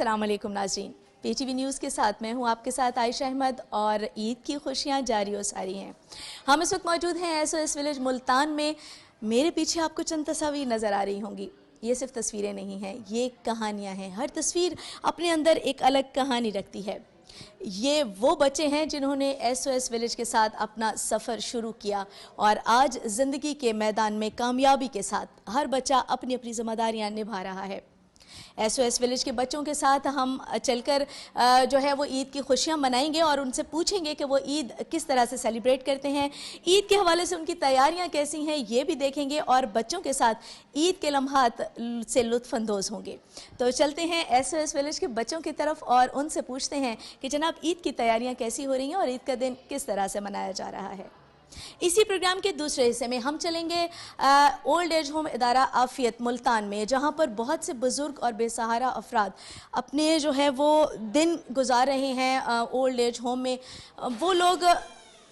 अस्सलाम वालेकुम नाज़रीन, PTV न्यूज़ के साथ मैं हूँ आपके साथ आयशा अहमद और ईद की खुशियाँ जारी और सारी हैं। हम इस वक्त मौजूद हैं SOS विलेज मुल्तान में। मेरे पीछे आपको चंद तस्वीरें नज़र आ रही होंगी। ये सिर्फ तस्वीरें नहीं हैं, ये कहानियाँ हैं। हर तस्वीर अपने अंदर एक अलग कहानी रखती है। ये वो बच्चे हैं जिन्होंने SOS विलेज के साथ अपना सफ़र शुरू किया और आज ज़िंदगी के मैदान में कामयाबी के साथ हर बच्चा अपनी अपनी जिम्मेदारियाँ निभा रहा है। SOS विलेज के बच्चों के साथ हम चलकर जो है वो ईद की खुशियाँ मनाएंगे और उनसे पूछेंगे कि वो ईद किस तरह से सेलिब्रेट करते हैं, ईद के हवाले से उनकी तैयारियां कैसी हैं ये भी देखेंगे और बच्चों के साथ ईद के लम्हात से लुत्फ़अंदोज़ होंगे। तो चलते हैं SOS विलेज के बच्चों की तरफ और उनसे पूछते हैं कि जनाब ईद की तैयारियाँ कैसी हो रही हैं और ईद का दिन किस तरह से मनाया जा रहा है। इसी प्रोग्राम के दूसरे हिस्से में हम चलेंगे ओल्ड एज होम इदारा आफियत मुल्तान में, जहां पर बहुत से बुज़ुर्ग और बेसहारा अफराद अपने जो है वो दिन गुजार रहे हैं ओल्ड एज होम में। वो लोग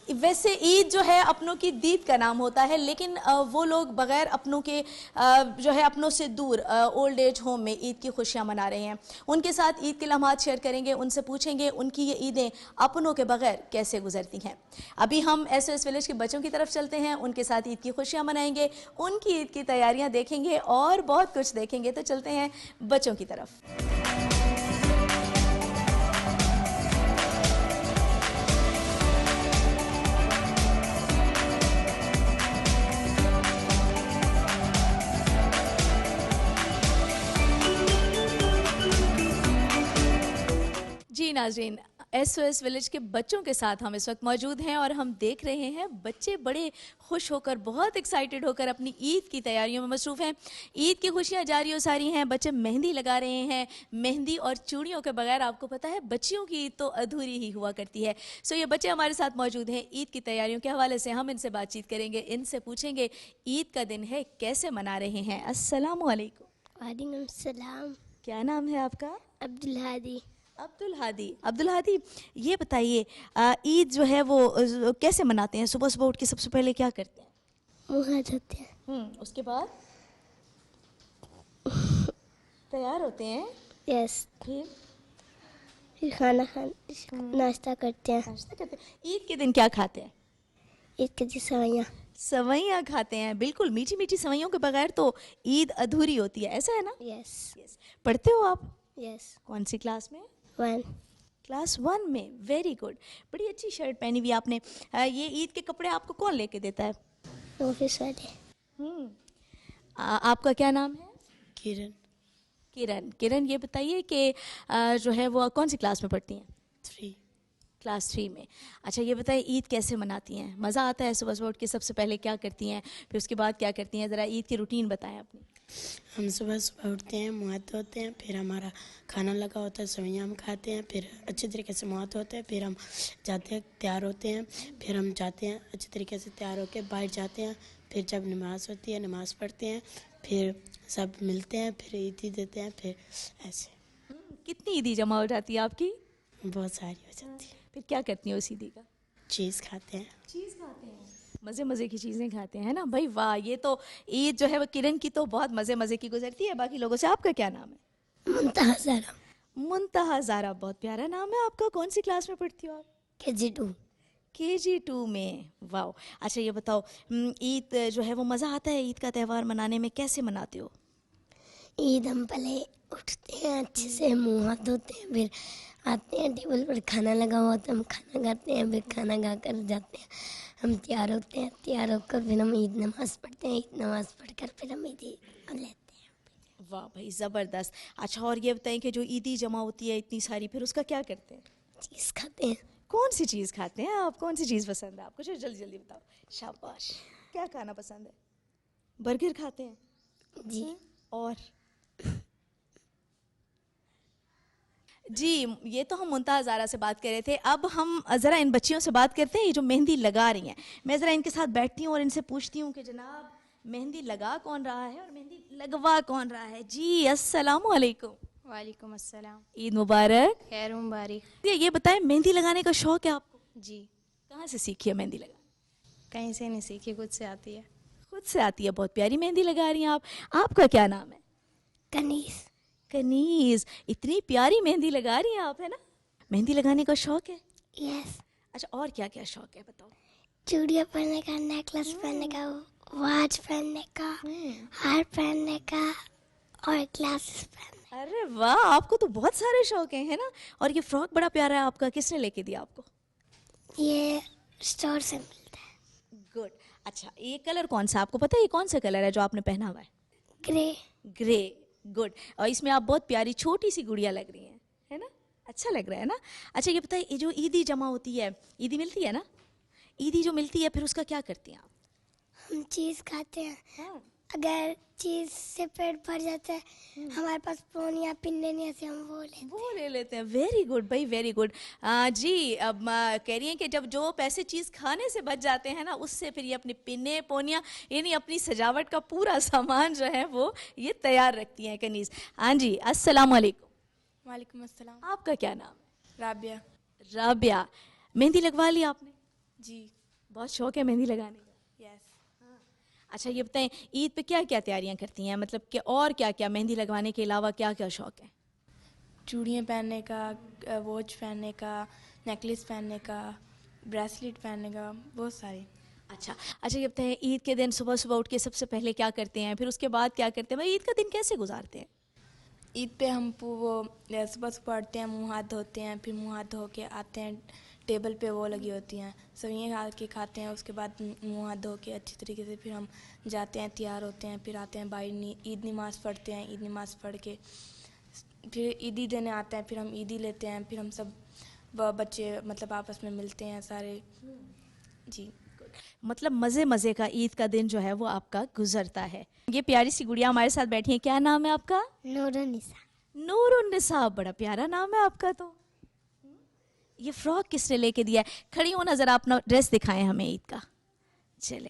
वैसे ईद जो है अपनों की दीद का नाम होता है, लेकिन वो लोग बग़ैर अपनों के जो है अपनों से दूर ओल्ड एज होम में ईद की खुशियाँ मना रहे हैं। उनके साथ ईद के लम्हात शेयर करेंगे, उनसे पूछेंगे उनकी ये ईदें अपनों के बग़ैर कैसे गुजरती हैं। अभी हम SOS विलेज के बच्चों की तरफ चलते हैं, उनके साथ ईद की खुशियाँ मनाएंगे, उनकी ईद की तैयारियाँ देखेंगे और बहुत कुछ देखेंगे। तो चलते हैं बच्चों की तरफ। जी नाज़रीन, SOS विलेज के बच्चों के साथ हम इस वक्त मौजूद हैं और हम देख रहे हैं बच्चे बड़े खुश होकर, बहुत एक्साइटेड होकर अपनी ईद की तैयारियों में मसरूफ़ हैं। ईद की खुशियाँ जारी और सारी हैं। बच्चे मेहंदी लगा रहे हैं। मेहंदी और चूड़ियों के बगैर आपको पता है बच्चियों की ईद तो अधूरी ही हुआ करती है। सो ये बच्चे हमारे साथ मौजूद हैं। ईद की तैयारियों के हवाले से हम इनसे बातचीत करेंगे, इनसे पूछेंगे ईद का दिन है कैसे मना रहे हैं। अस्सलाम वालेकुम। वालेकुम सलाम। क्या नाम है आपका? अब्दुल हादी। अब्दुल हादी, ये बताइए ईद जो है वो कैसे मनाते हैं? सुबह सुबह उठ के सबसे पहले क्या करते हैं? मुँह हाथ धोते हैं। उसके बाद तैयार होते हैं। यस। फिर खाना नाश्ता करते हैं। नाश्ता करते हैं। ईद के दिन क्या खाते हैं? ईद के दिन सवैयाँ। सवैयाँ खाते हैं। बिल्कुल, मीठी मीठी सवैयों के बगैर तो ईद अधूरी होती है, ऐसा है ना? यस। पढ़ते हो आप? यस। कौन सी क्लास में? 1। क्लास 1 में। Very good. बड़ी अच्छी शर्ट पहनी हुई आपने। ये ईद के कपड़े आपको कौन लेके देता है? ऑफिस वाले। आपका क्या नाम है? किरण। किरण, ये बताइए कि जो है वो कौन सी क्लास में पढ़ती हैं? 3। क्लास 3 में। अच्छा, ये बताइए ईद कैसे मनाती हैं? मज़ा आता है? सुबह सुबह उठ के सबसे पहले क्या करती हैं, फिर उसके बाद क्या करती हैं? ज़रा ईद की रूटीन बताएं अपनी। हम सुबह सुबह उठते हैं, मुँह हाथ धोते हैं, फिर हमारा खाना लगा होता है, सवैयाँ हम खाते हैं, फिर अच्छे तरीके से मुँह हाथ धोते हैं, फिर हम जाते हैं, तैयार होते हैं, फिर हम जाते हैं अच्छे तरीके से तैयार होकर बाहर जाते हैं, फिर जब नमाज़ होती है नमाज़ पढ़ते हैं, फिर सब मिलते हैं, फिर ईदी देते हैं, फिर ऐसे। कितनी ईदी जमा हो जाती है आपकी? बहुत सारी हो जाती है। फिर क्या करती हैं उस ईदी का? चीज़ खाते हैं। चीज़ खाते हैं। मज़े मज़े की चीज़ें खाते हैं ना भाई। वाह, ये तो ईद जो है वो किरण की तो बहुत मज़े मज़े की गुजरती है बाकी लोगों से। आपका क्या नाम है? मुंतहा ज़ारा। मुंतहा ज़ारा, बहुत प्यारा नाम है आपका। कौन सी क्लास में पढ़ती हो आप? KG2। KG2 में। वाह। अच्छा, ये बताओ ईद जो है वो मज़ा आता है ईद का त्यौहार मनाने में? कैसे मनाते हो? ईद हम पहले उठते हैं, अच्छे से मुँह हाथ धोते हैं, फिर आते हैं, टेबल पर खाना लगा हुआ होता है, हम खाना खाते हैं, फिर खाना खा कर जाते हैं, हम तैयार होते हैं, तैयार होकर फिर हम ईद नमाज़ पढ़ते हैं, ईद नमाज़ पढ़कर फिर हम ईदी लेते हैं। वाह भाई, ज़बरदस्त। अच्छा, और ये बताएं कि जो ईदी जमा होती है इतनी सारी, फिर उसका क्या करते हैं? चीज़ खाते हैं। कौन सी चीज़ खाते हैं आप? कौन सी चीज़ पसंद है आपको? चलो जल्दी जल्दी बताओ। शाबाश। क्या खाना पसंद है? बर्गर खाते हैं? जी। और जी, ये तो हम मुंतहा ज़ारा से बात कर रहे थे। अब हम ज़रा इन बच्चियों से बात करते हैं ये जो मेहंदी लगा रही हैं। मैं ज़रा इनके साथ बैठती हूँ और इनसे पूछती हूँ कि जनाब मेहंदी लगा कौन रहा है और मेहंदी लगवा कौन रहा है? जी, अस्सलाम वालेकुम। वालेकुम अस्सलाम। ईद मुबारक। खैर मुबारक। ये बताएं, मेहंदी लगाने का शौक़ है आपको? जी। कहाँ से सीखी है मेहंदी लगा? कहीं से नहीं सीखी, खुद से आती है। खुद से आती है। बहुत प्यारी मेहंदी लगा रही हैं आप। आपका क्या नाम है? कनीस। कनीज, इतनी प्यारी मेहंदी लगा रही हैं आप, है ना? मेहंदी लगाने का शौक है? यस। अच्छा, और क्या क्या शौक है बताओ? चूड़ियाँ पहनने का, नेकलेस पहनने का, वॉच पहनने का, हार पहनने का और ग्लासेस पहनने। अरे वाह, आपको तो बहुत सारे शौक हैं, है ना? और ये फ्रॉक बड़ा प्यारा है आपका, किसने लेके दिया आपको? ये स्टोर से मिलता है। गुड। अच्छा, ये कलर कौन सा आपको पता है? ये कौन सा कलर है जो आपने पहना हुआ है? ग्रे। ग्रे। गुड। और इसमें आप बहुत प्यारी छोटी सी गुड़िया लग रही हैं, है ना? अच्छा लग रहा है ना? अच्छा, ये बताइए, ये जो ईदी जमा होती है, ईदी मिलती है ना? ईदी जो मिलती है फिर उसका क्या करती हैं आप? हम चीज़ खाते हैं। हाँ। अगर चीज़ से पेट भर जाता है, हमारे पास फोन या पिन्ने नहीं ऐसे, हम वो ले लेते हैं। वेरी गुड भाई, वेरी गुड। जी, अब कह रही हैं कि जब जो पैसे चीज़ खाने से बच जाते हैं ना, उससे फिर ये अपनी पिन्ने पोनियाँ, यानी अपनी सजावट का पूरा सामान जो है वो ये तैयार रखती हैं कनीज़। हाँ जी, अस्सलाम वालेकुम। वालेकुम अस्सलाम। आपका क्या नाम है? राबिया। राबिया। मेहंदी लगवा ली आपने? जी। बहुत शौक है मेहंदी लगाने का? यस। अच्छा, ये बताएं, ईद पे क्या क्या तैयारियां करती हैं? मतलब कि और क्या क्या, मेहंदी लगवाने के अलावा क्या क्या शौक है? चूड़ियाँ पहनने का, वॉच पहनने का, नेकलेस पहनने का, ब्रेसलेट पहनने का, बहुत सारे। अच्छा, ये बताएं, ईद के दिन सुबह सुबह उठ के सबसे पहले क्या करते हैं, फिर उसके बाद क्या करते हैं? भाई, ईद का दिन कैसे गुजारते हैं? ईद पे हम वो सुबह सुबह उठते हैं, मुंह हाथ धोते हैं, फिर मुंह हाथ धो के आते हैं, टेबल पे वो लगी होती हैं, सवियाँ खा के खाते हैं, उसके बाद मुंह हाथ धो के अच्छी तरीके से फिर हम जाते हैं, तैयार होते हैं, फिर आते हैं बाहर, ईद नमाज़ पढ़ते हैं, ईद नमाज़ पढ़ के फिर ईदी देने आते हैं, फिर हम ईदी लेते हैं, फिर हम सब बच्चे मतलब आपस में मिलते हैं सारे। जी। मतलब मज़े मज़े का ईद का दिन जो है वो आपका गुजरता है। ये प्यारी सी गुड़िया हमारे साथ बैठी है, क्या नाम है आपका? नूरुन्निसा। नूरुन्निसा, बड़ा प्यारा नाम है आपका तो। ये फ्रॉक किसने लेके दिया है? खड़ी हो ना जरा, अपना ड्रेस दिखाएं हमें ईद का। चले,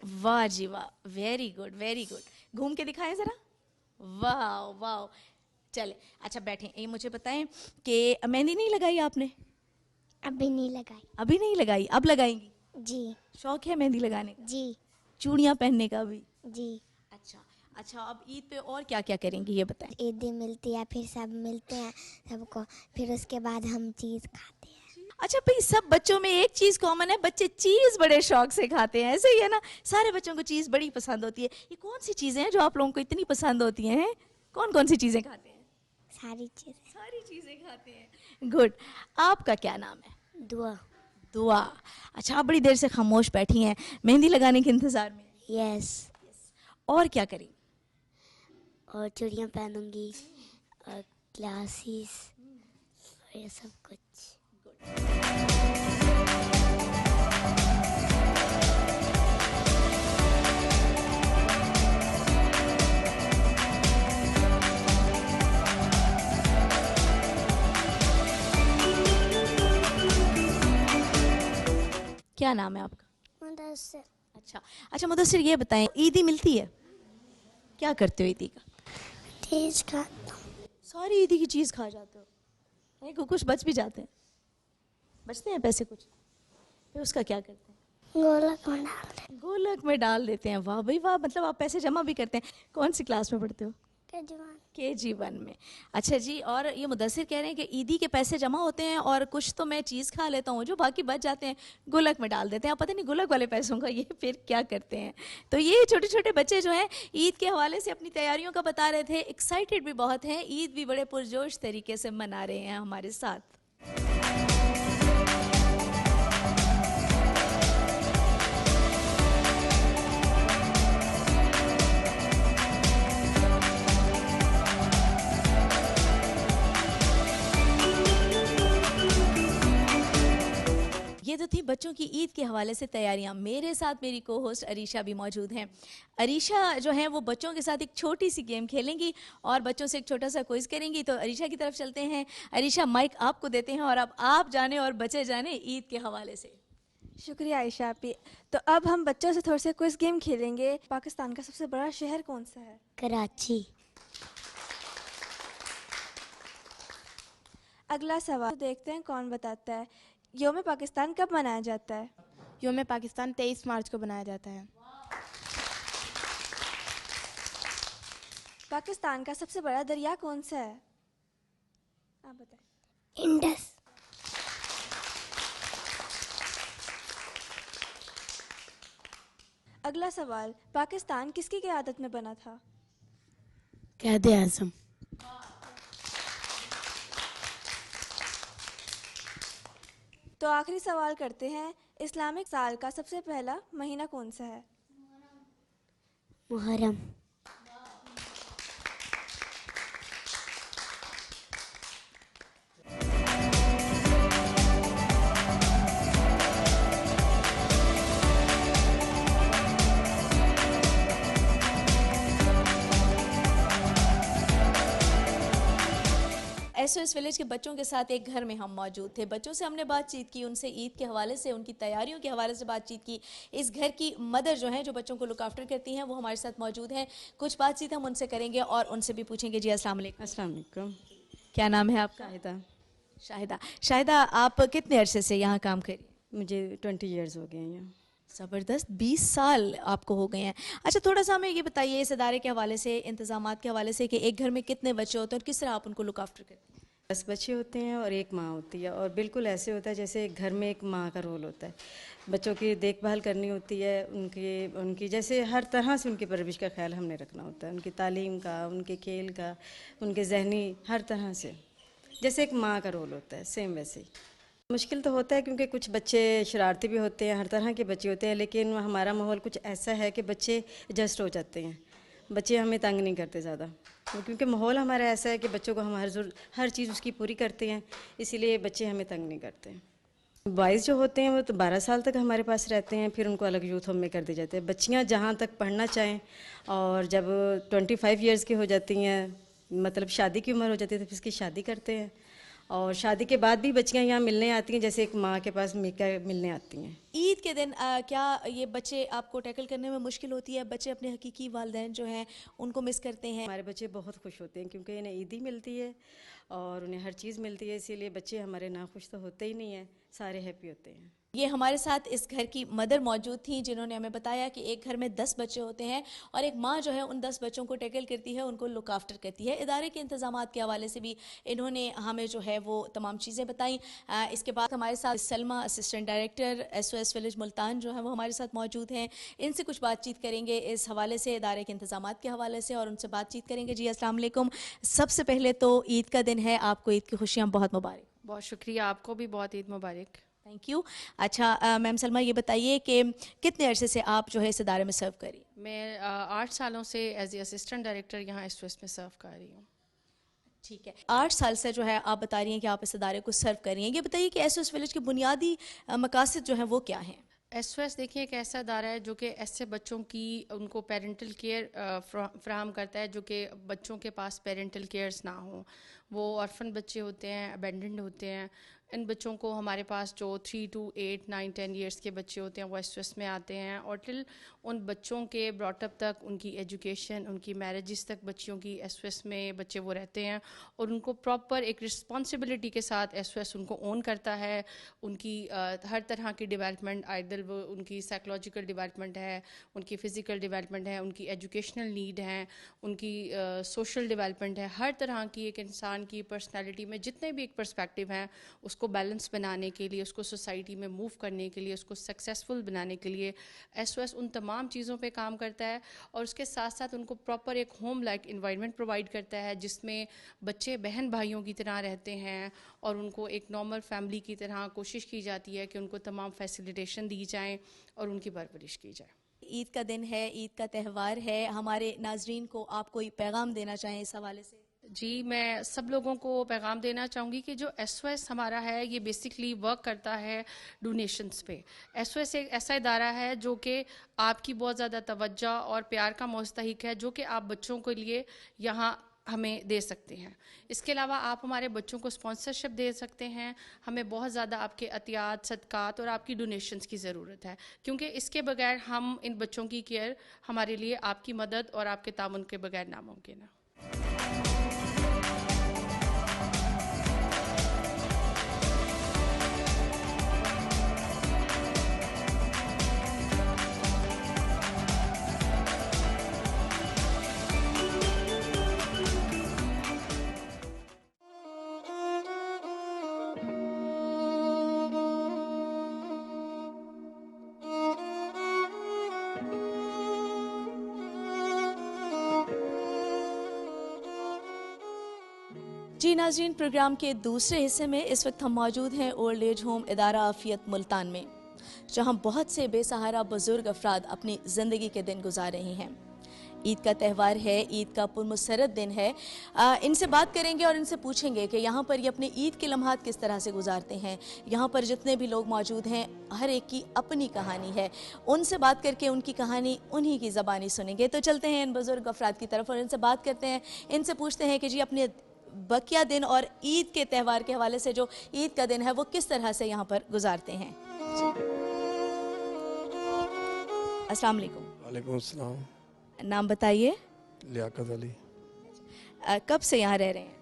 वाह जी वाह, वेरी गुड वेरी गुड। घूम के दिखाएं जरा। वाह वाह। चले, अच्छा बैठे। ये मुझे बताएं कि मेहंदी नहीं लगाई आपने? अभी नहीं लगाई। अभी नहीं लगाई, अब लगाएंगी? जी। शौक है मेहंदी लगाने का? जी। चूड़ियाँ पहनने का भी? जी। अच्छा अच्छा, अब ईद पे और क्या क्या करेंगी ये बताएं? ईदी मिलती है, फिर सब मिलते हैं सबको, फिर उसके बाद हम चीज़ खाते हैं। अच्छा भाई, सब बच्चों में एक चीज कॉमन है, बच्चे चीज बड़े शौक से खाते हैं, ऐसे ही है ना? सारे बच्चों को चीज बड़ी पसंद होती है। ये कौन सी चीजें हैं जो आप लोगों को इतनी पसंद होती हैं? कौन कौन सी चीजें खाते हैं? सारी चीज़ें। सारी चीजें खाते हैं। गुड। आपका क्या नाम है? दुआ। दुआ। अच्छा, आप बड़ी देर से खामोश बैठी हैं, मेहंदी लगाने के इंतजार में। यस। और क्या करेंगी? और चूड़ियाँ पहनूंगी और ग्लासेस और ये सब कुछ। क्या नाम है आपका? मुदस्सिर। अच्छा अच्छा, मुदस्सिर, ये बताएं, ईदी मिलती है? क्या करते हो ईदी का? चीज़ का। सारी ईदी की चीज़ खा जाते हो? नहीं, कुछ बच भी जाते हैं? बचते हैं पैसे कुछ, फिर उसका क्या करते हैं? गोलक में डाल दे। गोलक में डाल देते हैं। वाह भाई वाह, मतलब आप पैसे जमा भी करते हैं। कौन सी क्लास में पढ़ते हो? जवान। KG1 में। अच्छा जी, और ये मुदस्सिर कह रहे हैं कि ईदी के पैसे जमा होते हैं और कुछ तो मैं चीज़ खा लेता हूँ, जो बाकी बच जाते हैं गुलक में डाल देते हैं। आप पता नहीं गुलक वाले पैसों का ये फिर क्या करते हैं। तो ये छोटे छोटे बच्चे जो हैं ईद के हवाले से अपनी तैयारियों का बता रहे थे, एक्साइटेड भी बहुत हैं, ईद भी बड़े पुरजोश तरीके से मना रहे हैं हमारे साथ। ये तो थी बच्चों की ईद के हवाले से तैयारियां। मेरे साथ मेरी को होस्ट अरीशा भी मौजूद हैं। अरीशा जो है वो बच्चों के साथ एक छोटी सी गेम खेलेंगी और बच्चों से एक छोटा सा क्विज करेंगी। तो अरीशा की तरफ चलते हैं। अरीशा, माइक आपको देते हैं और अब आप जाने और बच्चे जाने ईद के हवाले से। शुक्रिया आयशा आपी। तो अब हम बच्चों से थोड़े से क्विज गेम खेलेंगे। पाकिस्तान का सबसे बड़ा शहर कौन सा है? कराची। अगला सवाल, तो देखते हैं कौन बताता है। यौम पाकिस्तान कब मनाया जाता है? यौम पाकिस्तान 23 मार्च को बनाया जाता है। पाकिस्तान का सबसे बड़ा दरिया कौन सा है? आप बताएं। इंडस। अगला सवाल, पाकिस्तान किसकी क़यादत में बना था? कैद आज़म। तो आखिरी सवाल करते हैं, इस्लामिक साल का सबसे पहला महीना कौन सा है? मुहर्रम। एसओएस विलेज के बच्चों के साथ एक घर में हम मौजूद थे। बच्चों से हमने बातचीत की, उनसे ईद के हवाले से, उनकी तैयारियों के हवाले से बातचीत की। इस घर की मदर जो हैं, जो बच्चों को लुक आफ्टर करती हैं, वो हमारे साथ मौजूद हैं। कुछ बातचीत हम उनसे करेंगे और उनसे भी पूछेंगे। जी अस्सलाम वालेकुम। अस्सलाम वालेकुम। क्या नाम है आपका? शाहिदा। शाहिदा। शाहिदा, आप कितने अरसे से यहाँ काम कर रही हैं? मुझे 20 इयर्स हो गए हैं यहाँ। ज़बरदस्त, 20 साल आपको हो गए हैं। अच्छा, थोड़ा सा हमें ये बताइए इस अदारे के हवाले से, इंतज़ामात के हवाले से, कि एक घर में कितने बच्चे होते हैं और किस तरह आप उनको लुक आफ्टर करते हैं? 10 बच्चे होते हैं और एक माँ होती है, और बिल्कुल ऐसे होता है जैसे एक घर में एक माँ का रोल होता है। बच्चों की देखभाल करनी होती है, उनकी जैसे हर तरह से उनकी परवरिश का ख्याल हमने रखना होता है, उनकी तालीम का, उनके खेल का, उनके जहनी, हर तरह से जैसे एक माँ का रोल होता है, सेम वैसे ही। मुश्किल तो होता है क्योंकि कुछ बच्चे शरारती भी होते हैं, हर तरह के बच्चे होते हैं, लेकिन हमारा माहौल कुछ ऐसा है कि बच्चे एडजस्ट हो जाते हैं। बच्चे हमें तंग नहीं करते ज़्यादा, क्योंकि माहौल हमारा ऐसा है कि बच्चों को हम हर चीज़ उसकी पूरी करते हैं, इसीलिए बच्चे हमें तंग नहीं करते। बॉयज़ जो होते हैं वो तो 12 साल तक हमारे पास रहते हैं, फिर उनको अलग यूथ होम में कर दिए जाते हैं। बच्चियाँ जहाँ तक पढ़ना चाहें, और जब 25 ईयर्स की हो जाती हैं, मतलब शादी की उम्र हो जाती है, तो फिर इसकी शादी करते हैं। और शादी के बाद भी बच्चियाँ यहाँ मिलने आती हैं, जैसे एक माँ के पास मिलने आती हैं। ईद के दिन क्या ये बच्चे आपको टैकल करने में मुश्किल होती है? बच्चे अपने हकीकी वालिदैन जो हैं उनको मिस करते हैं? हमारे बच्चे बहुत खुश होते हैं क्योंकि इन्हें ईदी मिलती है और उन्हें हर चीज़ मिलती है, इसीलिए बच्चे हमारे नाखुश तो होते ही नहीं हैं, सारे हैप्पी होते हैं। ये हमारे साथ इस घर की मदर मौजूद थी, जिन्होंने हमें बताया कि एक घर में 10 बच्चे होते हैं और एक माँ जो है उन 10 बच्चों को टैकल करती है, उनको लुक आफ्टर करती है। इदारे के इंतजामात के हवाले से भी इन्होंने हमें जो है वो तमाम चीज़ें बताई। इसके बाद हमारे साथ Salma, assistant director SOS village Multan जो है वो हमारे साथ मौजूद हैं। इनसे कुछ बातचीत करेंगे इस हवाले से, इदारे के इंतजामात के हवाले से, और उनसे बातचीत करेंगे। जी अस्सलाम वालेकुम। सबसे पहले तो ईद का दिन है, आपको ईद की खुशियाँ बहुत मुबारक। बहुत शुक्रिया, आपको भी बहुत ईद मुबारक। Thank you. अच्छा मैम सलमा, ये बताइए कि कितने अरसे से आप जो है इस इदारे में सर्व करी? मैं 8 सालों से एज ए असिस्टेंट डायरेक्टर यहाँ SOS में सर्व कर रही हूँ। ठीक है, 8 साल से जो है आप बता रही हैं कि आप इस इदारे को सर्व कर रही हैं। ये बताइए कि SOS विलेज के बुनियादी मकासद जो हैं वो क्या हैं? SOS देखिए एक ऐसा अदारा है जो कि ऐसे बच्चों की उनको पेरेंटल केयर फ्राहम करता है जो कि बच्चों के पास पेरेंटल केयर्स ना हो। वो ऑर्फन बच्चे होते हैं, अबेंडेंड होते हैं। इन बच्चों को हमारे पास जो 3 to 8, 9, 10 ईयर्स के बच्चे होते हैं वो SOS में आते हैं, और टिल उन बच्चों के ब्रॉटअप तक, उनकी एजुकेशन, उनकी मैरिजेस तक बच्चियों की SOS में बच्चे वो रहते हैं, और उनको प्रॉपर एक रिस्पॉन्सिबिलिटी के साथ SOS उनको ओन करता है। उनकी हर तरह की डेवलपमेंट, आइदर वो उनकी साइकोलॉजिकल डेवलपमेंट है, उनकी फ़िज़िकल डेवलपमेंट है, उनकी एजुकेशनल नीड हैं, उनकी सोशल डेवलपमेंट है, हर तरह की एक इंसान की पर्सनैलिटी में जितने भी एक पर्सपेक्टिव हैं उसको बैलेंस बनाने के लिए, उसको सोसाइटी में मूव करने के लिए, उसको सक्सेसफुल बनाने के लिए SOS उन तमाम चीज़ों पे काम करता है। और उसके साथ साथ उनको प्रॉपर एक होम लाइक इन्वायरमेंट प्रोवाइड करता है जिसमें बच्चे बहन भाइयों की तरह रहते हैं, और उनको एक नॉर्मल फैमिली की तरह कोशिश की जाती है कि उनको तमाम फैसिलिटेशन दी जाएँ और उनकी परवरिश की जाए। ईद का दिन है, ईद का त्यौहार है, हमारे नाजरीन को आप कोई पैगाम देना चाहें इस हवाले से? जी, मैं सब लोगों को पैगाम देना चाहूँगी कि जो SOS हमारा है ये बेसिकली वर्क करता है डोनेशंस पे। SOS एक ऐसा इदारा है जो कि आपकी बहुत ज़्यादा तवज्जो और प्यार का मुस्तहिक है, जो कि आप बच्चों के लिए यहाँ हमें दे सकते हैं। इसके अलावा आप हमारे बच्चों को स्पॉन्सरशिप दे सकते हैं। हमें बहुत ज़्यादा आपके अतियात, सदकात और आपकी डोनेशंस की ज़रूरत है, क्योंकि इसके बगैर हम इन बच्चों की केयर, हमारे लिए आपकी मदद और आपके तामुन के बगैर नामुमकिन है। जी नाज़रीन, प्रोग्राम के दूसरे हिस्से में इस वक्त हम मौजूद हैं ओल्ड एज होम इदारा आफियत मुल्तान में, जहां बहुत से बेसहारा बुजुर्ग अफराद अपनी ज़िंदगी के दिन गुजार रहे हैं। ईद का त्यौहार है, ईद का पुरमसरत दिन है। इनसे बात करेंगे और इनसे पूछेंगे कि यहाँ पर ये अपने ईद के लम्हात किस तरह से गुजारते हैं। यहाँ पर जितने भी लोग मौजूद हैं, हर एक की अपनी कहानी है। उनसे बात करके उनकी कहानी उन्हीं की ज़बानी सुनेंगे। तो चलते हैं इन बुजुर्ग अफराद की तरफ और इनसे बात करते हैं, इनसे पूछते हैं कि जी अपने बकिया दिन और ईद के त्यौहार के हवाले से जो ईद का दिन है वो किस तरह से यहाँ पर गुजारते हैं। अस्सलाम वालेकुम। वालेकुम अस्सलाम। नाम बताइए। लियाकत अली। कब से यहाँ रह रहे हैं?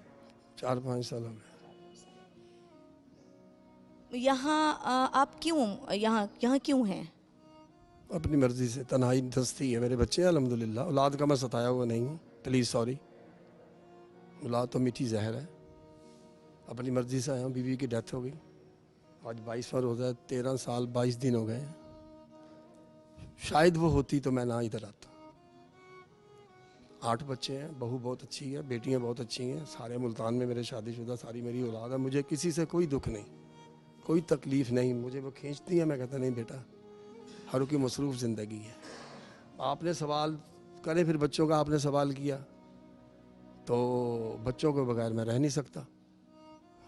4-5 साल हो गए। यहाँ आप क्यों यहाँ क्यों हैं? अपनी मर्जी से, तन्हाई दस्ती है। मेरे बच्चे हैं अल्हम्दुलिल्लाह, औलाद का मैं सताया हुआ नहीं हूँ, प्लीज़ सॉरी। औलाद तो मीठी जहर है। अपनी मर्जी से आया हूँ, बीवी की डेथ हो गई, आज 22वां रोज़ा है, 13 साल 22 दिन हो गए। शायद वो होती तो मैं ना इधर आता। 8 बच्चे हैं, बहू बहुत अच्छी है, बेटियां बहुत अच्छी हैं, सारे मुल्तान में मेरे शादीशुदा, सारी मेरी औलाद है। मुझे किसी से कोई दुख नहीं, कोई तकलीफ़ नहीं। मुझे वो खींचती है, मैं कहता नहीं बेटा, हर की मसरूफ़ ज़िंदगी है। आपने सवाल करें, फिर बच्चों का आपने सवाल किया, तो बच्चों के बगैर मैं रह नहीं सकता।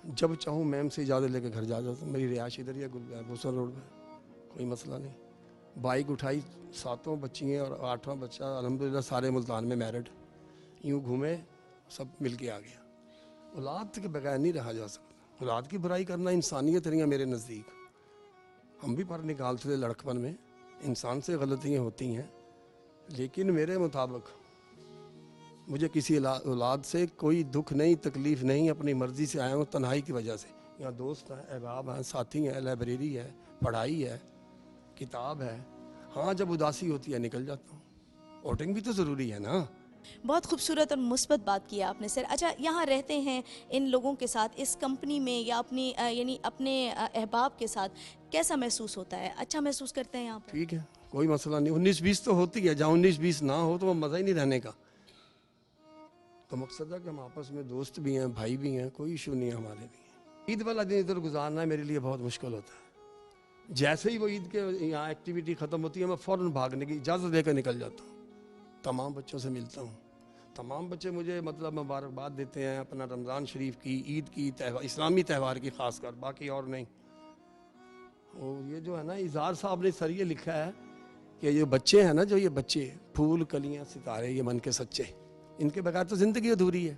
जब चाहूँ मैम से इजाज़त लेकर घर जा जाता हूँ। मेरी रिहाइश इधर ही है, गुलशन रोड में, कोई मसला नहीं। बाइक उठाई, 7 बच्ची हैं और 8वां बच्चा अल्हम्दुलिल्लाह सारे मुल्तान में मैरिड। यूँ घूमे, सब मिल के आ गया। औलाद के बगैर नहीं रहा जा सकता। औलाद की बुराई करना इंसानियत नहीं है मेरे नज़दीक। हम भी पर निकालते थे लड़कपन में, इंसान से गलतियाँ होती हैं, लेकिन मेरे मुताबिक मुझे किसी औलाद से कोई दुख नहीं, तकलीफ़ नहीं। अपनी मर्ज़ी से आया हूँ, तन्हाई की वजह से। यहाँ दोस्त हैं, अहबाब हैं, साथी हैं, लाइब्रेरी है, पढ़ाई है, किताब है। हाँ, जब उदासी होती है निकल जाता हूँ। आउटिंग भी तो ज़रूरी है ना। बहुत खूबसूरत और मुस्बत बात की आपने सर। अच्छा, यहाँ रहते हैं इन लोगों के साथ, इस कंपनी में या अपनी यानी अपने अहबाब के साथ, कैसा महसूस होता है? अच्छा महसूस करते हैं यहाँ पर? ठीक है, कोई मसला नहीं। 19-20 तो होती है, जहाँ 19-20 ना हो तो वो मज़ा ही नहीं रहने का। तो मकसद है कि हम आपस में दोस्त भी हैं, भाई भी हैं, कोई इशू नहीं है हमारे लिए। ईद वाला दिन इधर गुजारना मेरे लिए बहुत मुश्किल होता है। जैसे ही वो ईद के यहाँ एक्टिविटी ख़त्म होती है, मैं फ़ौरन भागने की इजाज़त लेकर निकल जाता हूँ। तमाम बच्चों से मिलता हूँ, तमाम बच्चे मुझे मतलब मुबारकबाद देते हैं अपना रमज़ान शरीफ की, ईद की, त्यौहार, इस्लामी त्यौहार की ख़ासकर, बाकी और नहीं। और ये जो है ना, इज़हार साहब ने सर ये लिखा है कि ये बच्चे हैं ना, जो ये बच्चे फूल कलियाँ सितारे ये मन के सच्चे, इनके बगैर तो ज़िंदगी अधूरी है।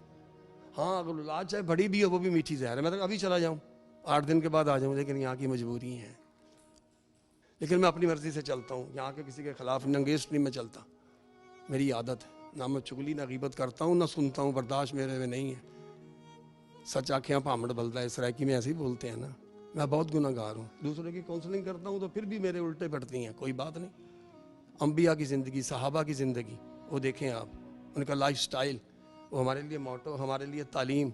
हाँ, अगर औलाद चाहे बड़ी भी हो, वो भी मीठी जहर है। मैं तो अभी चला जाऊँ, 8 दिन के बाद आ जाऊँ, लेकिन यहाँ की मजबूरी है। लेकिन मैं अपनी मर्ज़ी से चलता हूँ, यहाँ के किसी के ख़िलाफ़ नंगेस्ट नहीं मैं चलता। मेरी आदत है, ना मैं चुगली ना गीबत करता हूँ, ना सुनता हूँ, बर्दाश्त मेरे में नहीं है। सच आँखें भामड़ बलता है, सराइकी में ऐसे ही बोलते हैं ना। मैं बहुत गुनाहगार हूँ, दूसरे की काउंसलिंग करता हूँ तो फिर भी मेरे उल्टे पड़ती हैं, कोई बात नहीं। अंबिया की ज़िंदगी, सहाबा की ज़िंदगी, वो देखें आप, उनका लाइफ स्टाइल, वो हमारे लिए मोटो, हमारे लिए तालीम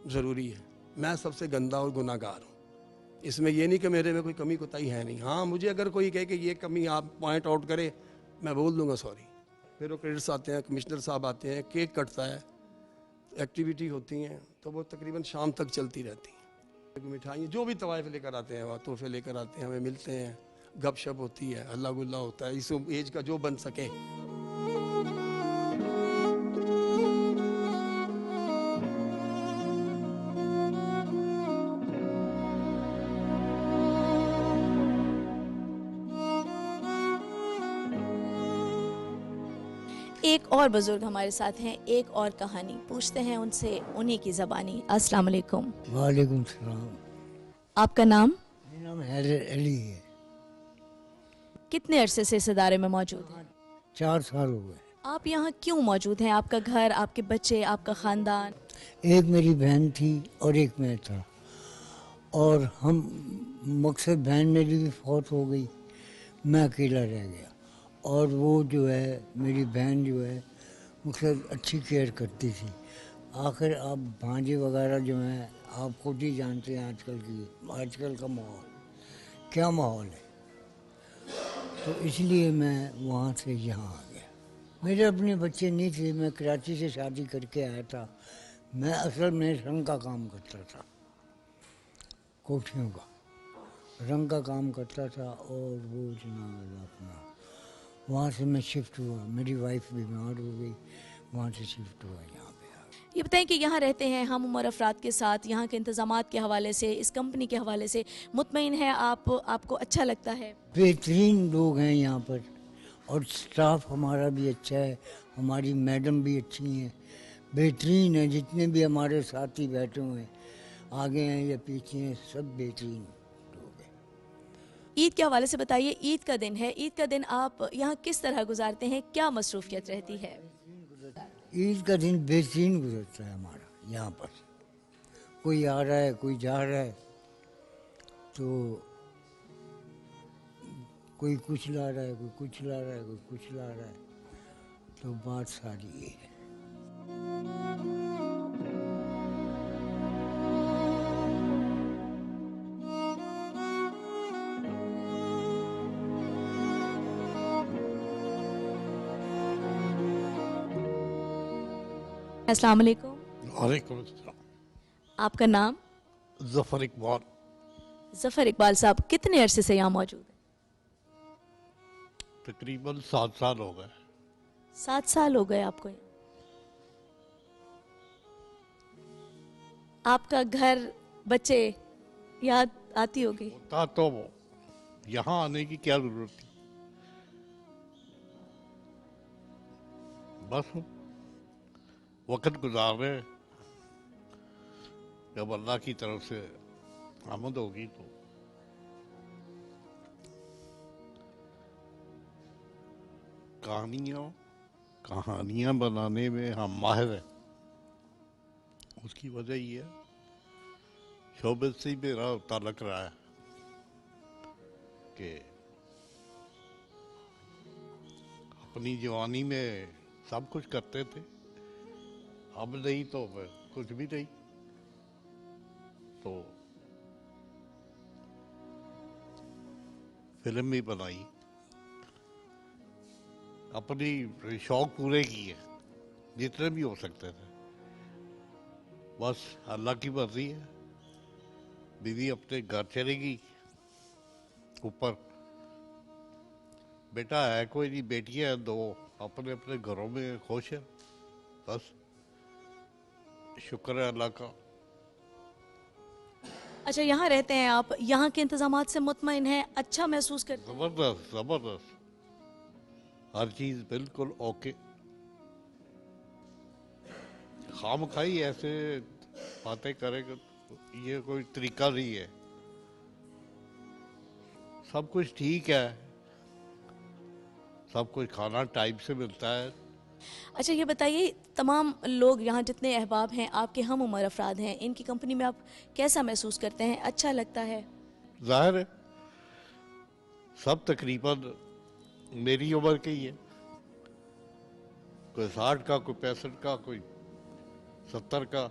ज़रूरी है। मैं सबसे गंदा और गुनाहगार हूँ। इसमें ये नहीं कि मेरे में कोई कमी कोताही है नहीं। हाँ, मुझे अगर कोई कहे कि ये कमी आप पॉइंट आउट करे, मैं बोल दूंगा सॉरी। फिर वो क्रेडिट्स आते हैं, कमिश्नर साहब आते हैं, केक कटता है, एक्टिविटी होती हैं, तो वो तकरीबन शाम तक चलती रहती हैं। मिठाइयाँ जो भी तवाइफ लेकर आते हैं, वह तोहफे लेकर आते हैं, हमें मिलते हैं, गपशप होती है, हल्ला गुल्ला होता है, इस एज का जो बन सके। एक और बुजुर्ग हमारे साथ हैं, एक और कहानी पूछते हैं उनसे, उन्हीं की ज़बानी। अस्सलाम वालेकुम। वालेकुम सलाम। आपका नाम? मेरा नाम हैदर अली है। कितने अरसे से इस इदारे में मौजूद हैं? 4 साल हो गए। आप यहाँ क्यों मौजूद हैं? आपका घर, आपके बच्चे, आपका ख़ानदान? एक मेरी बहन थी और एक मैं था, और हम मकसद बहन मेरी भी फौत हो गई, मैं अकेला रह गया। और वो जो है मेरी बहन जो है मकसद अच्छी केयर करती थी। आखिर आप भांजे वगैरह जो हैं, आप खुद ही जानते हैं आजकल का माहौल क्या माहौल है। तो इसलिए मैं वहाँ से यहाँ आ गया। मेरे अपने बच्चे नहीं थे, मैं कराची से शादी करके आया था, मैं असल में रंग का काम करता था, कोठियों का रंग का काम करता था। और वो जनाब अपना वहाँ से मैं शिफ्ट हुआ, मेरी वाइफ बीमार हो गई, वहाँ से शिफ्ट हुआ यहाँ पे आ गया। ये बताएं कि यहाँ रहते हैं हम उम्र अफराद के साथ, यहाँ के इंतज़ामात के हवाले से, इस कंपनी के हवाले से मुतमईन है आप? आपको अच्छा लगता है? बेहतरीन लोग हैं यहाँ पर और स्टाफ हमारा भी अच्छा है, हमारी मैडम भी अच्छी हैं, बेहतरीन है। जितने भी हमारे साथी बैठे हुए हैं, आगे हैं या पीछे हैं, सब बेहतरीन लोग हैं। ईद के हवाले से बताइए, ईद का दिन है, ईद का दिन आप यहाँ किस तरह गुजारते हैं, क्या मसरूफियत रहती है? ईद का दिन बेहतरीन गुजरता है हमारा यहाँ पर। कोई आ रहा है, कोई जा रहा है, तो कोई कुछ ला रहा है, कोई कुछ ला रहा है, कोई कुछ ला रहा है, तो बात सारी ये है। अस्सलाम वालेकुम। वालेकुम अस्सलाम। आपका नाम? ज़फ़र इकबाल। ज़फ़र इकबाल साहब कितने अरसे से यहाँ मौजूद हैं? तकरीबन 7 साल हो गए। 7 साल हो गए आपको यहाँ। आपका घर, बच्चे याद आती होगी? होता तो वो यहाँ आने की क्या ज़रूरत थी, बस वक्त गुजार रहे हैं। जब अल्लाह की तरफ से आमद होगी तो कहानियाँ बनाने में हम माहिर हैं। उसकी वजह ये है, शोबे से ही मेरा ताल्लुक रहा है कि अपनी जवानी में सब कुछ करते थे, अब नहीं तो फिर कुछ भी नहीं। तो फिल्म भी बनाई, अपनी शौक पूरे किए जितने भी हो सकते थे। बस अल्लाह की मर्जी है। बीवी अपने घर चलेगी, ऊपर बेटा है कोई नहीं, बेटियां हैं 2, अपने अपने घरों में खुश है। बस शुक्र है अल्लाह का। अच्छा, यहाँ रहते हैं आप, यहाँ के इंतजामात से मुतमईन हैं, अच्छा महसूस करते हैं? जबरदस्त जबरदस्त, हर चीज बिल्कुल ओके। खाम खाई ऐसे बातें करेगा, ये कोई तरीका नहीं है। सब कुछ ठीक है, सब कुछ खाना टाइम से मिलता है। अच्छा, ये बताइए, तमाम लोग यहाँ जितने अहबाब हैं, आपके हम उम्र अफराद हैं, इनकी कंपनी में आप कैसा महसूस करते हैं? अच्छा लगता है? जाहिर है सब तकरीबन मेरी उम्र के ही है, कोई 60 का, कोई 65 का, कोई 70 का।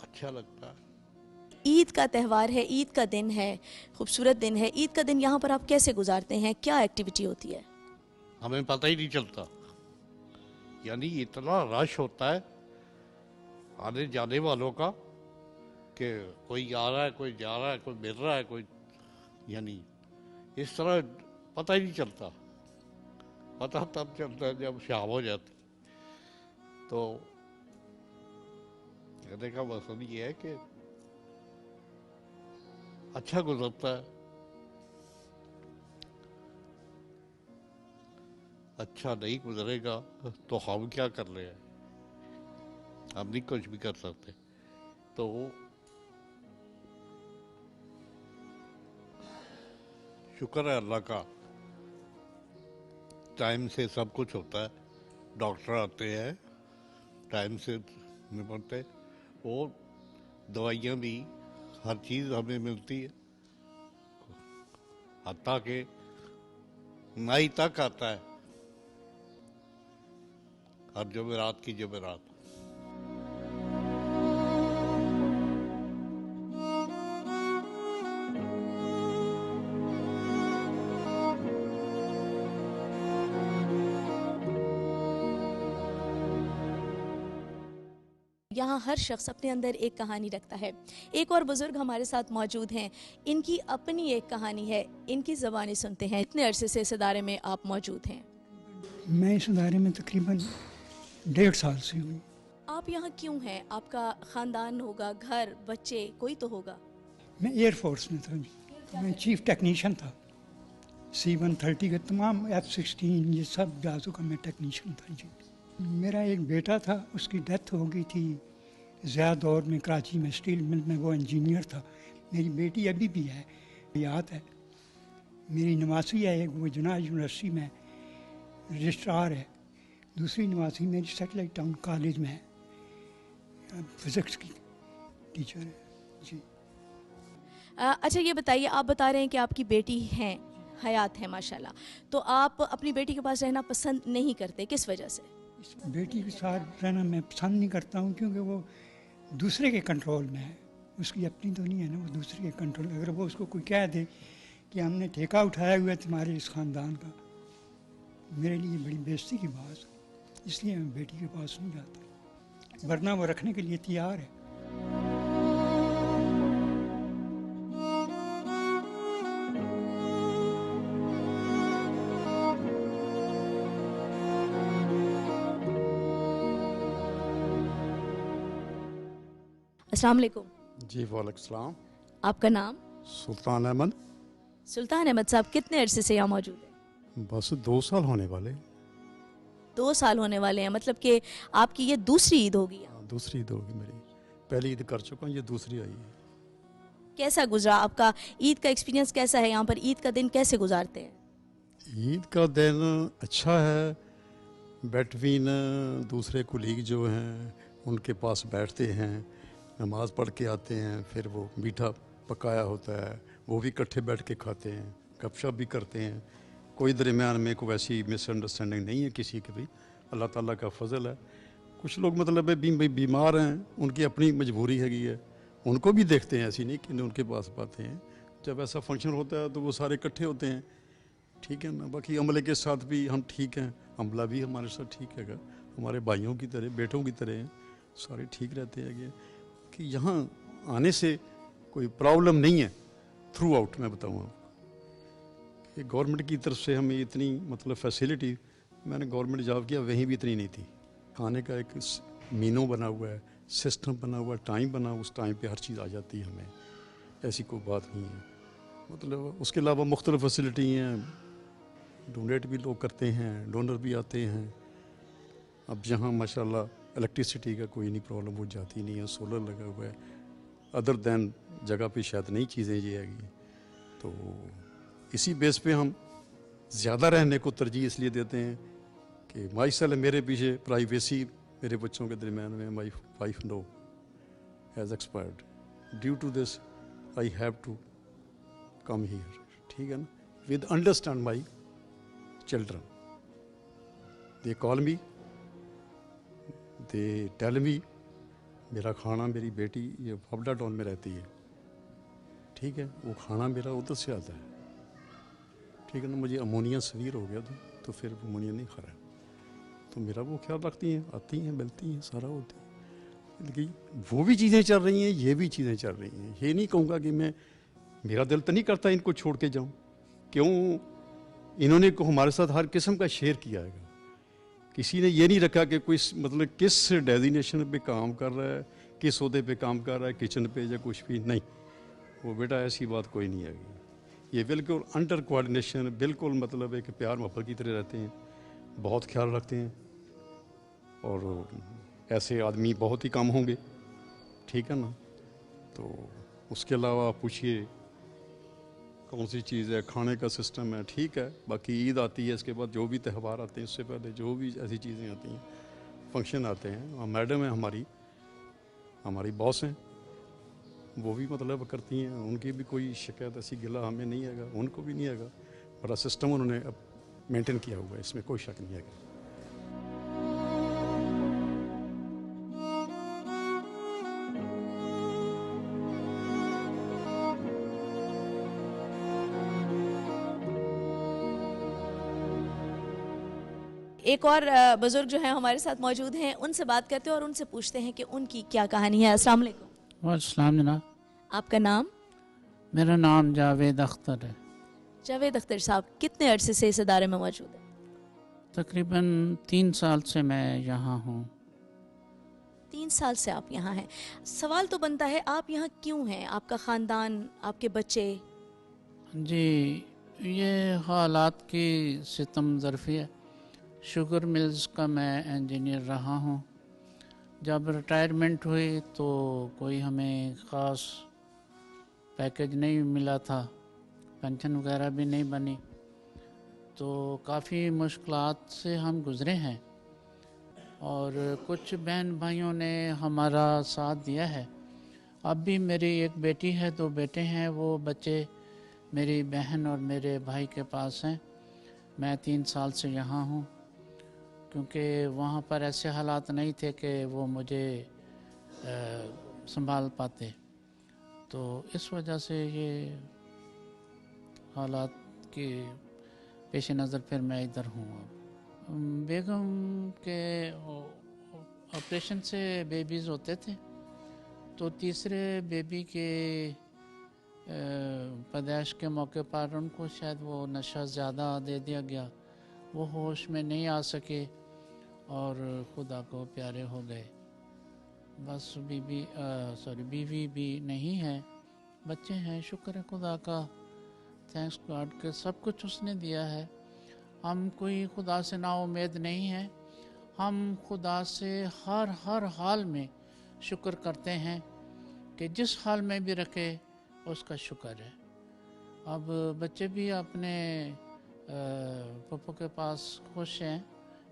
अच्छा लगता है। ईद का त्यौहार है, ईद का दिन है, खूबसूरत दिन है। ईद का दिन यहाँ पर आप कैसे गुजारते हैं, क्या एक्टिविटी होती है? हमें पता ही नहीं चलता, यानी इतना रश होता है आने जाने वालों का कि कोई आ रहा है, कोई जा रहा है, कोई मिल रहा है, कोई, यानी इस तरह पता ही नहीं चलता। पता तब चलता है जब शाम हो जाती। तो कहने का मकसद ये है कि अच्छा गुजरता है। अच्छा नहीं गुजरेगा तो हम क्या कर रहे हैं, हम नहीं कुछ भी कर सकते। तो शुक्र है अल्लाह का, टाइम से सब कुछ होता है। डॉक्टर आते हैं, टाइम से निपटते, और दवाइयाँ भी, हर चीज़ हमें मिलती है। हत्ता के नाई तक आता है हर जुमेरात की जुमेरात। यहाँ हर शख्स अपने अंदर एक कहानी रखता है। एक और बुजुर्ग हमारे साथ मौजूद हैं, इनकी अपनी एक कहानी है, इनकी ज़बानी सुनते हैं। इतने अरसे से इस इदारे में आप मौजूद हैं? मैं इस इदारे में तकरीबन 1.5 साल से हूँ। आप यहाँ क्यों हैं? आपका ख़ानदान होगा, घर, बच्चे, कोई तो होगा। मैं एयरफोर्स में था जी, मैं चीफ टेक्नीशियन था। C-130 के तमाम F-16 ये सब जहाज़ों का मैं टेक्नीशियन था जी। मेरा एक बेटा था, उसकी डेथ हो गई थी ज़्यादा दौर में, कराची में स्टील मिल में वो इंजीनियर था। मेरी बेटी अभी भी है, याद है। मेरी नवासी है एक, वो जना यूनिवर्सिटी में रजिस्ट्रार है। दूसरी नवासी मेरी सेटेलाइट टाउन कॉलेज में है, फिज़िक्स की टीचर है जी। अच्छा ये बताइए, आप बता रहे हैं कि आपकी बेटी हैं, हयात है माशाल्लाह, तो आप अपनी बेटी के पास रहना पसंद नहीं करते, किस वजह से? बेटी के साथ रहना मैं पसंद नहीं करता हूँ क्योंकि वो दूसरे के कंट्रोल में है, उसकी अपनी तो नहीं है ना, वो दूसरे के कंट्रोल। अगर वो उसको कोई कह दे कि हमने ठेका उठाया हुआ है तुम्हारे इस ख़ानदान का, मेरे लिए बड़ी बेइज्जती की बात है। इसलिए मैं बेटी के पास नहीं जाता, वरना वो रखने के लिए तैयार है। अस्सलाम वालेकुम। जी वालेकुम सलाम। आपका नाम? सुल्तान अहमद। सुल्तान अहमद साहब, कितने अरसे से यहाँ मौजूद हैं? बस 2 साल होने वाले। 2 साल होने वाले हैं, मतलब कि आपकी ये दूसरी ईद होगी यहाँ। दूसरी ईद होगी मेरी, पहली ईद कर चुका हूँ, ये दूसरी आई है। कैसा गुजरा आपका ईद का एक्सपीरियंस? कैसा है यहाँ पर ईद का दिन कैसे गुजारते हैं? ईद का दिन अच्छा है। बिटवीन दूसरे कुलीग जो हैं उनके पास बैठते हैं, नमाज पढ़ के आते हैं, फिर वो मीठा पकाया होता है, वो भी इकट्ठे बैठ के खाते हैं, गपशप भी करते हैं। कोई दरमियान में कोई ऐसी मिसअंडरस्टैंडिंग नहीं है किसी की भी, अल्लाह ताला का फजल है। कुछ लोग मतलब है बीमार हैं, उनकी अपनी मजबूरी हैगी है, उनको भी देखते हैं, ऐसी नहीं कि उनके पास पाते हैं। जब ऐसा फंक्शन होता है तो वो सारे इकट्ठे होते हैं, ठीक है ना। बाकी अमले के साथ भी हम ठीक हैं, अमला भी हमारे साथ ठीक है, हमारे भाइयों की तरह, बेटों की तरह हैं, सारे ठीक रहते हैं कि यहाँ आने से कोई प्रॉब्लम नहीं है। थ्रू आउट मैं बताऊँ आपको कि गवर्नमेंट की तरफ से हमें इतनी मतलब फैसिलिटी, मैंने गवर्नमेंट जॉब किया वहीं भी इतनी नहीं थी। खाने का एक मीनू बना हुआ है, सिस्टम बना हुआ है, टाइम बना, उस टाइम पे हर चीज़ आ जाती है हमें, ऐसी कोई बात नहीं है। मतलब उसके अलावा मुख्तलिफ फैसिलिटी हैं, डोनेट भी लोग करते हैं, डोनर भी आते हैं। अब यहाँ माशाल्लाह इलेक्ट्रिसिटी का कोई नहीं प्रॉब्लम हो जाती नहीं है, सोलर लगा हुआ है। अदर दैन जगह पे शायद नई चीज़ें ये आएगी, तो इसी बेस पे हम ज़्यादा रहने को तरजीह इसलिए देते हैं कि माशाल्लाह मेरे पीछे प्राइवेसी मेरे बच्चों के दरमियान में my wife no has expired, due to this I have to come here, ठीक है ना, with understand my children. They call me, they tell me, मेरा खाना, मेरी बेटी ये फबडा टाउन में रहती है, ठीक है, वो खाना मेरा उधर से आता है, ठीक है ना। मुझे अमोनिया सवीर हो गया तो फिर अमोनिया नहीं खा रहा, तो मेरा वो ख्याल रखती हैं, आती हैं, मिलती हैं, सारा होती है। लेकिन वो भी चीज़ें चल रही हैं, ये भी चीज़ें चल रही हैं। ये नहीं कहूँगा कि मैं, मेरा दिल तो नहीं करता इनको छोड़ के जाऊँ, क्यों, इन्होंने को हमारे साथ हर किस्म का शेयर किया है। किसी ने ये नहीं रखा कि कोई मतलब किस डेजिनेशन पे काम कर रहा है, किस ओहदे पे काम कर रहा है, किचन पे या कुछ भी नहीं। वो बेटा ऐसी बात कोई नहीं है, ये बिल्कुल अंडर कोऑर्डिनेशन, बिल्कुल मतलब एक प्यार मोहब्बत की तरह रहते हैं, बहुत ख्याल रखते हैं। और ऐसे आदमी बहुत ही कम होंगे, ठीक है ना। तो उसके अलावा आप पूछिए कौन सी चीज़ है, खाने का सिस्टम है, ठीक है। बाकी ईद आती है, इसके बाद जो भी त्यौहार आते हैं, उससे पहले जो भी ऐसी चीज़ें आती हैं, फंक्शन आते हैं, और मैडम है हमारी बॉस हैं, वो भी मतलब करती हैं, उनकी भी कोई शिकायत ऐसी गिला हमें नहीं आएगा, उनको भी नहीं आएगा। बड़ा सिस्टम उन्होंने अब मेंटेन किया हुआ है, इसमें कोई शक नहीं आएगा। एक और बुजुर्ग जो है हमारे साथ मौजूद हैं, उनसे बात करते हैं और उनसे पूछते हैं कि उनकी क्या कहानी है। अस्सलाम वालेकुम। वालेकुम जनाब। आपका नाम? मेरा नाम जावेद अख्तर है। जावेद अख्तर साहब, कितने अरसे से इस इदारे में मौजूद हैं? तकरीबन 3 साल से मैं यहाँ हूँ। 3 साल से आप यहाँ हैं। सवाल तो बनता है, आप यहाँ क्यों हैं? आपका ख़ानदान, आपके बच्चे? जी, ये हालात की सितम ज़रफ़ी है। शुगर मिल्स का मैं इंजीनियर रहा हूँ। जब रिटायरमेंट हुई तो कोई हमें ख़ास पैकेज नहीं मिला था, पेंशन वगैरह भी नहीं बनी, तो काफ़ी मुश्किलात से हम गुज़रे हैं और कुछ बहन भाइयों ने हमारा साथ दिया है। अब भी मेरी एक बेटी है, 2 बेटे हैं। वो बच्चे मेरी बहन और मेरे भाई के पास हैं। मैं 3 साल से यहाँ हूँ क्योंकि वहाँ पर ऐसे हालात नहीं थे कि वो मुझे संभाल पाते, तो इस वजह से ये हालात के पेश नज़र फिर मैं इधर हूँ। अब बेगम के ऑपरेशन से बेबीज़ होते थे, तो तीसरे बेबी के पैदाइश के मौके पर उनको शायद वो नशा ज़्यादा दे दिया गया, वो होश में नहीं आ सके और खुदा को प्यारे हो गए। बस बीवी भी नहीं है, बच्चे हैं। शुक्र है खुदा का, थैंक्स गॉड के सब कुछ उसने दिया है। हम कोई खुदा से ना उम्मीद नहीं है। हम खुदा से हर हाल में शुक्र करते हैं कि जिस हाल में भी रखे उसका शुक्र है। अब बच्चे भी अपने पप्पू के पास खुश हैं।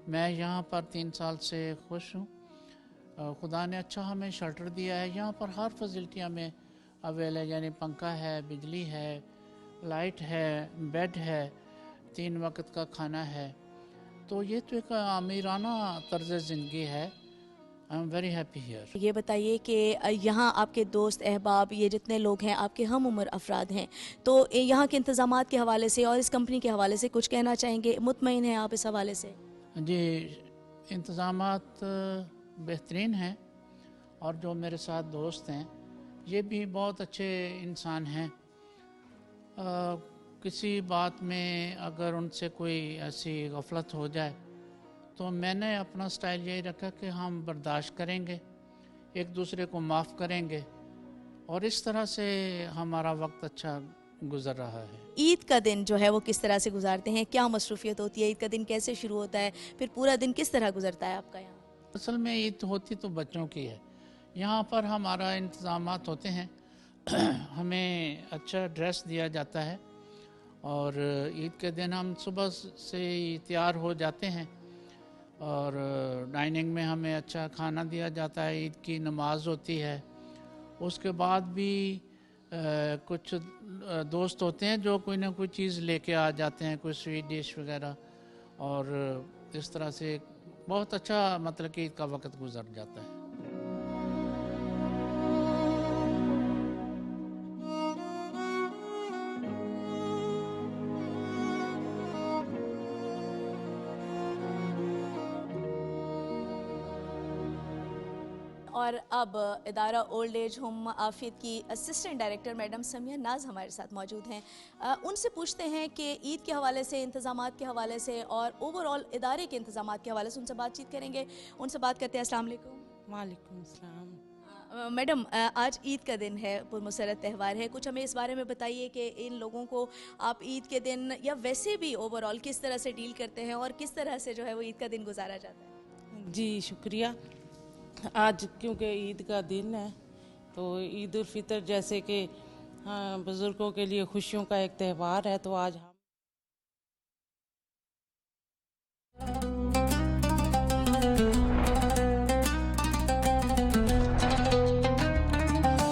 मैं यहाँ पर 3 साल से खुश हूँ। खुदा ने अच्छा हमें शेल्टर दिया है। यहाँ पर हर फैसिलिटी हमें अवेल है, यानी पंखा है, बिजली है, लाइट है, बेड है, 3 वक्त का खाना है। तो ये तो एक अमीराना तर्ज ज़िंदगी है। I am very happy here. ये बताइए कि यहाँ आपके दोस्त अहबाब, ये जितने लोग हैं आपके हम उम्र अफराद हैं, तो यहाँ के इंतज़ामात के हवाले से और इस कंपनी के हवाले से कुछ कहना चाहेंगे? मुतमईन हैं आप इस हवाले से? जी, इंतज़ामात बेहतरीन हैं और जो मेरे साथ दोस्त हैं ये भी बहुत अच्छे इंसान हैं। किसी बात में अगर उनसे कोई ऐसी गफलत हो जाए तो मैंने अपना स्टाइल यही रखा कि हम बर्दाश्त करेंगे, एक दूसरे को माफ़ करेंगे और इस तरह से हमारा वक्त अच्छा गुजर रहा है। ईद का दिन जो है वो किस तरह से गुजारते हैं? क्या मसरूफियत होती है? ईद का दिन कैसे शुरू होता है, फिर पूरा दिन किस तरह गुजरता है आपका यहाँ? असल में ईद होती तो बच्चों की है। यहाँ पर हमारा इंतज़ामात होते हैं। हमें अच्छा ड्रेस दिया जाता है और ईद के दिन हम सुबह से ही तैयार हो जाते हैं और डाइनिंग में हमें अच्छा खाना दिया जाता है। ईद की नमाज होती है। उसके बाद भी कुछ दोस्त होते हैं जो कोई ना कोई चीज़ लेके आ जाते हैं, कोई स्वीट डिश वगैरह, और इस तरह से बहुत अच्छा मतलब कि ईद का वक्त गुजर जाता है। और अब इदारा ओल्ड एज होम आफियत की असिस्टेंट डायरेक्टर मैडम समिया नाज हमारे साथ मौजूद हैं। उनसे पूछते हैं कि ईद के हवाले से, इंतज़ामात के हवाले से और ओवरऑल इदारे के इंतज़ामात के हवाले से उनसे बातचीत करेंगे। उनसे बात करते हैं। अस्सलाम वालेकुम। वालेकुम सलाम। मैडम, आज ईद का दिन है, पुरमसरत त्यौहार है, कुछ हमें इस बारे में बताइए कि इन लोगों को आप ईद के दिन या वैसे भी ओवरऑल किस तरह से डील करते हैं और किस तरह से जो है वो ईद का दिन गुजारा जाता है? जी शुक्रिया। आज क्योंकि ईद का दिन है तो ईद उल फितर जैसे कि बुज़ुर्गों के लिए खुशियों का एक त्यौहार है, तो आज हम